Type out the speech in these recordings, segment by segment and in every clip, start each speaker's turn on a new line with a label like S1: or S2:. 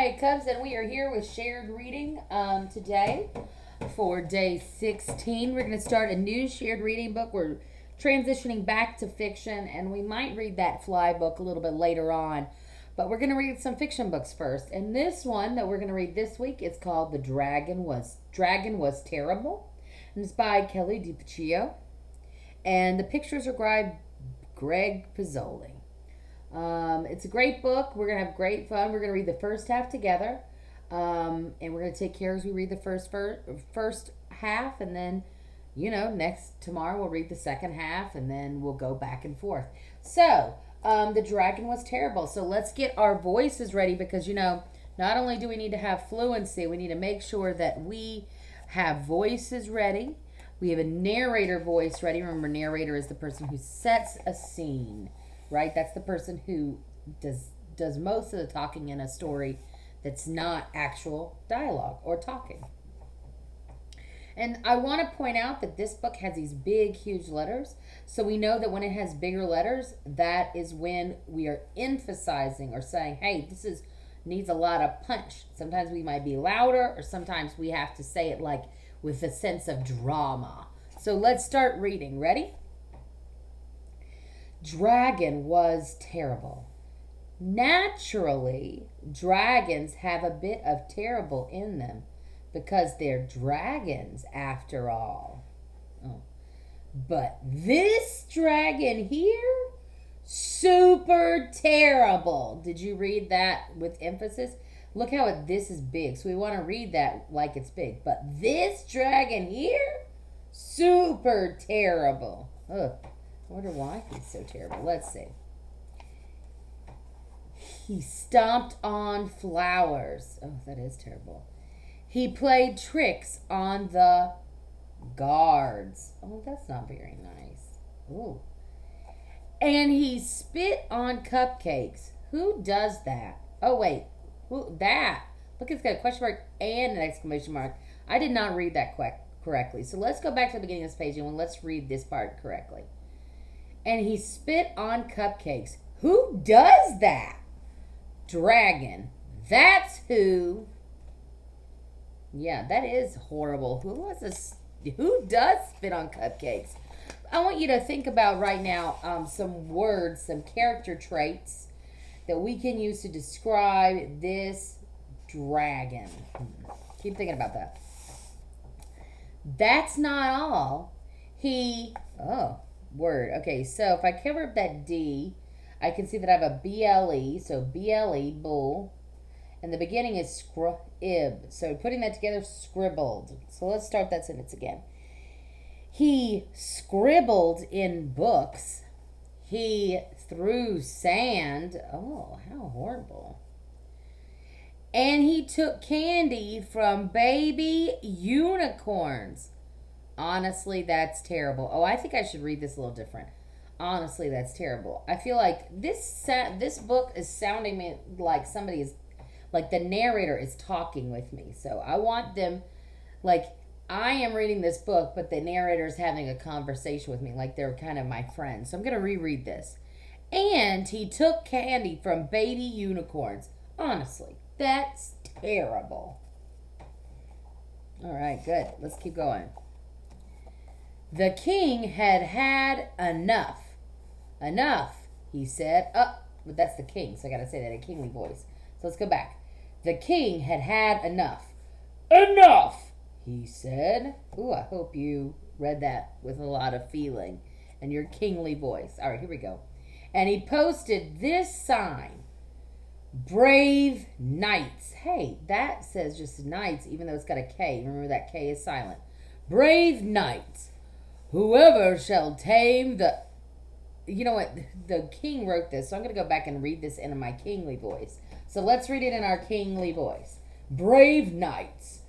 S1: right, Cubs, and we are here with shared reading today for day 16. We're going to start a new shared reading book. We're transitioning back to fiction, and we might read that Fly book a little bit later on. But we're going to read some fiction books first. And this one that we're going to read this week is called The Dragon Was Terrible. And it's by Kelly DiPucchio. And the pictures are by Greg Pizzoli. It's a great book. We're going to have great fun. We're going to read the first half together. And we're going to take care as we read the first half. And then, tomorrow we'll read the second half. And then we'll go back and forth. So, The Dragon Was Terrible. So let's get our voices ready because, not only do we need to have fluency, we need to make sure that we have voices ready. We have a narrator voice ready. Remember, narrator is the person who sets a scene. Right? That's the person who does most of the talking in a story that's not actual dialogue or talking. And I want to point out that this book has these big, huge letters. So we know that when it has bigger letters, that is when we are emphasizing or saying, hey, needs a lot of punch. Sometimes we might be louder, or sometimes we have to say it like with a sense of drama. So let's start reading. Ready? Dragon was terrible. Naturally, dragons have a bit of terrible in them because they're dragons after all. Oh. But this dragon here, super terrible. Did you read that with emphasis? Look how this is big. So we want to read that like it's big. But this dragon here, super terrible. Ugh. I wonder why he's so terrible. Let's see. He stomped on flowers. Oh, that is terrible. He played tricks on the guards. Oh, that's not very nice. Oh. And he spit on cupcakes. Who does that? Oh, wait. Who that? Look, it's got a question mark and an exclamation mark. I did not read that correctly. So let's go back to the beginning of this page and let's read this part correctly. And he spit on cupcakes. Who does that? Dragon. That's who. Yeah, that is horrible. Who does spit on cupcakes? I want you to think about right now some words, some character traits that we can use to describe this dragon. Keep thinking about that. That's not all. Word. Okay, so if I cover up that D, I can see that I have a BLE. So BLE, bull. And the beginning is scrib. So putting that together, scribbled. So let's start that sentence again. He scribbled in books. He threw sand. Oh, how horrible. And he took candy from baby unicorns. Honestly, that's terrible. Oh, I think I should read this a little different. Honestly, that's terrible. I feel like this book is sounding me like somebody is, like the narrator is talking with me. So I want them, like I am reading this book, but the narrator is having a conversation with me, like they're kind of my friend. So I'm going to reread this. And he took candy from baby unicorns. Honestly, that's terrible. All right, good. Let's keep going. The king had had enough. Enough, he said. But that's the king, so I gotta say that in a kingly voice. So let's go back. The king had had enough. Enough, he said. Ooh, I hope you read that with a lot of feeling and your kingly voice. All right, here we go. And he posted this sign. Brave knights. Hey, that says just knights, even though it's got a K. Remember that K is silent. Brave knights. Whoever shall tame the... You know what? The king wrote this, so I'm going to go back and read this in my kingly voice. So let's read it in our kingly voice. Brave knights.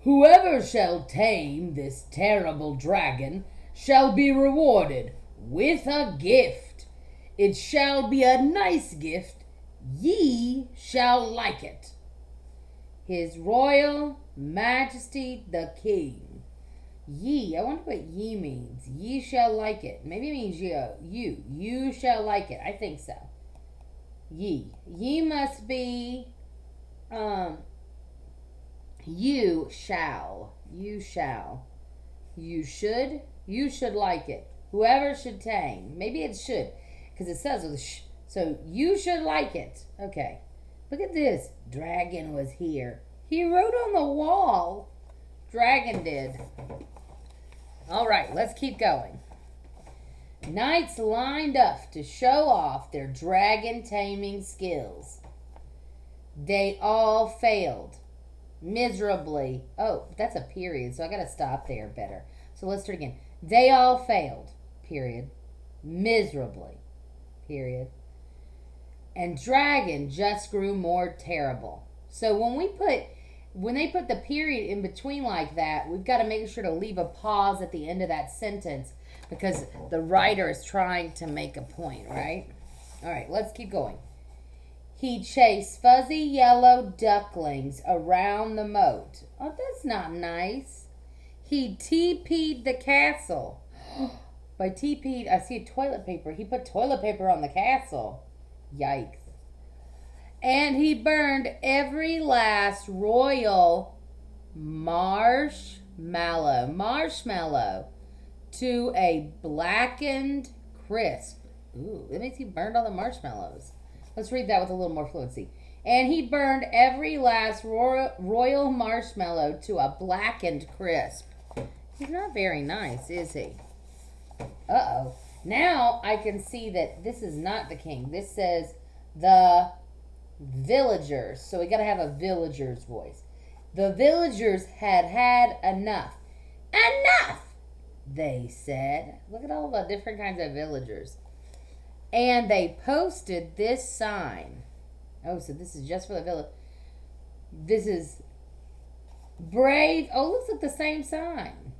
S1: Whoever shall tame this terrible dragon shall be rewarded with a gift. It shall be a nice gift. Ye shall like it. His Royal Majesty the King. Ye, I wonder what ye means. Ye shall like it. Maybe it means you. You shall like it. I think so. Ye. Ye must be Um, you shall. You shall. You should like it. Whoever should tame. Maybe it should. Because it says with a sh. So you should like it. Okay. Look at this. Dragon was here. He wrote on the wall. Dragon did. All right, let's keep going. Knights lined up to show off their dragon taming skills. They all failed miserably. Oh, that's a period, so I gotta stop there better. So let's start again. They all failed, period. Miserably, period. And dragon just grew more terrible. So when they put the period in between like that, we've got to make sure to leave a pause at the end of that sentence because the writer is trying to make a point, right? All right, let's keep going. He chased fuzzy yellow ducklings around the moat. Oh, that's not nice. He TP'd the castle. By TP'd, I see toilet paper. He put toilet paper on the castle. Yikes. And he burned every last royal marshmallow to a blackened crisp. Ooh, that means he burned all the marshmallows. Let's read that with a little more fluency. And he burned every last royal marshmallow to a blackened crisp. He's not very nice, is he? Uh-oh. Now I can see that this is not the king. This says the villagers. So we got to have a villager's voice. The villagers had enough. Enough, they said. Look at all the different kinds of villagers. And they posted this sign. Oh, so this is just for the village. This is brave. Oh, looks like the same sign.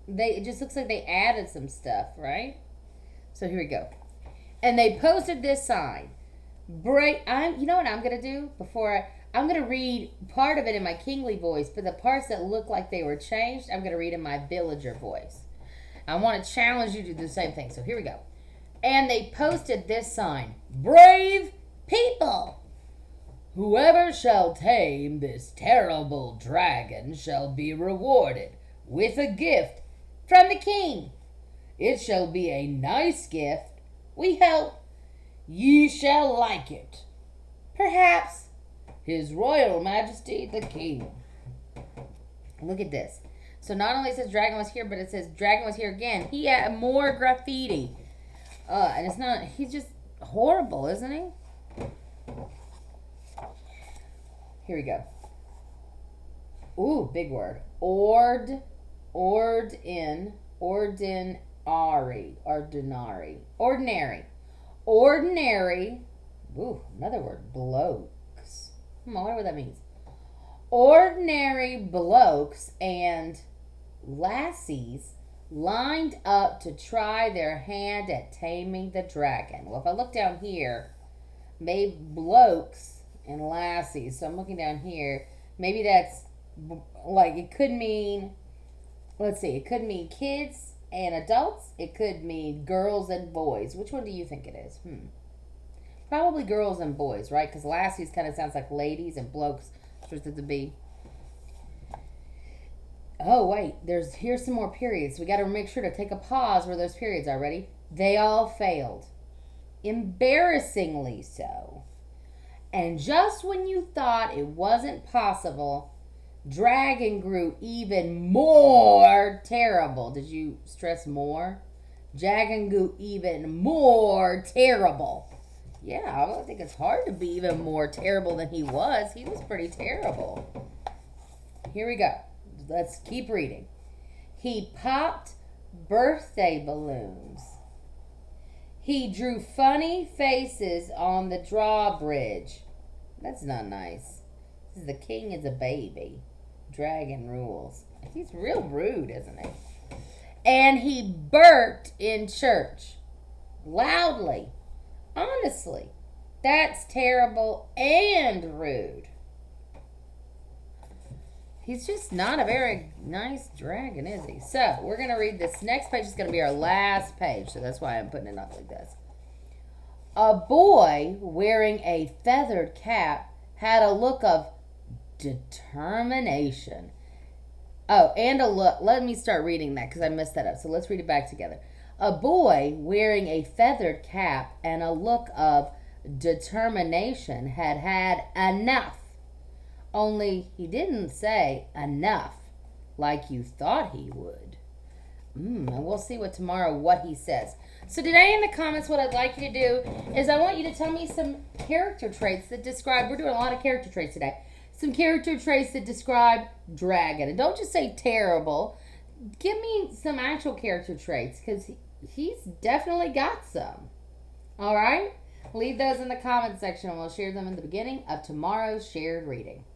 S1: It just looks like they added some stuff, right? So here we go. And they posted this sign. You know what I'm going to do? I'm going to read part of it in my kingly voice, but the parts that look like they were changed, I'm going to read in my villager voice. I want to challenge you to do the same thing. So here we go. And they posted this sign. Brave people! Whoever shall tame this terrible dragon shall be rewarded with a gift from the king. It shall be a nice gift. We hope ye shall like it. Perhaps His Royal Majesty the King. Look at this. So not only says dragon was here, but it says dragon was here again. He had more graffiti. And it's not, he's just horrible, isn't he? Here we go. Ooh, big word. Ordinary. Ooh, another word. Blokes. I wonder what that means. Ordinary blokes and lassies lined up to try their hand at taming the dragon. Well, if I look down here, maybe blokes and lassies. So I'm looking down here. Maybe that's like, it could mean, let's see, it could mean kids and adults. It could mean girls and boys. Which one do you think it is? Probably girls and boys, right? Because lassies kind of sounds like ladies and blokes supposed to be. Oh, wait. Here's some more periods. We got to make sure to take a pause where those periods are. Ready? They all failed. Embarrassingly so. And just when you thought it wasn't possible, dragon grew even more terrible. Did you stress more? Dragon grew even more terrible. Yeah, I think it's hard to be even more terrible than he was. He was pretty terrible. Here we go. Let's keep reading. He popped birthday balloons. He drew funny faces on the drawbridge. That's not nice. This is the king is a baby. Dragon rules. He's real rude, isn't he? And he burped in church. Loudly. Honestly. That's terrible and rude. He's just not a very nice dragon, is he? So, we're going to read this next page. Is going to be our last page. So, that's why I'm putting it up like this. A boy wearing a feathered cap had a look of determination. Oh, and a look. Let me start reading that because I messed that up. So let's read it back together. A boy wearing a feathered cap and a look of determination had enough. Only he didn't say enough like you thought he would. And we'll see what he says. So today in the comments, what I'd like you to do is I want you to tell me some character traits that describe, we're doing a lot of character traits today, some character traits that describe Dragon. And don't just say terrible. Give me some actual character traits because he's definitely got some. All right? Leave those in the comment section and we'll share them in the beginning of tomorrow's shared reading.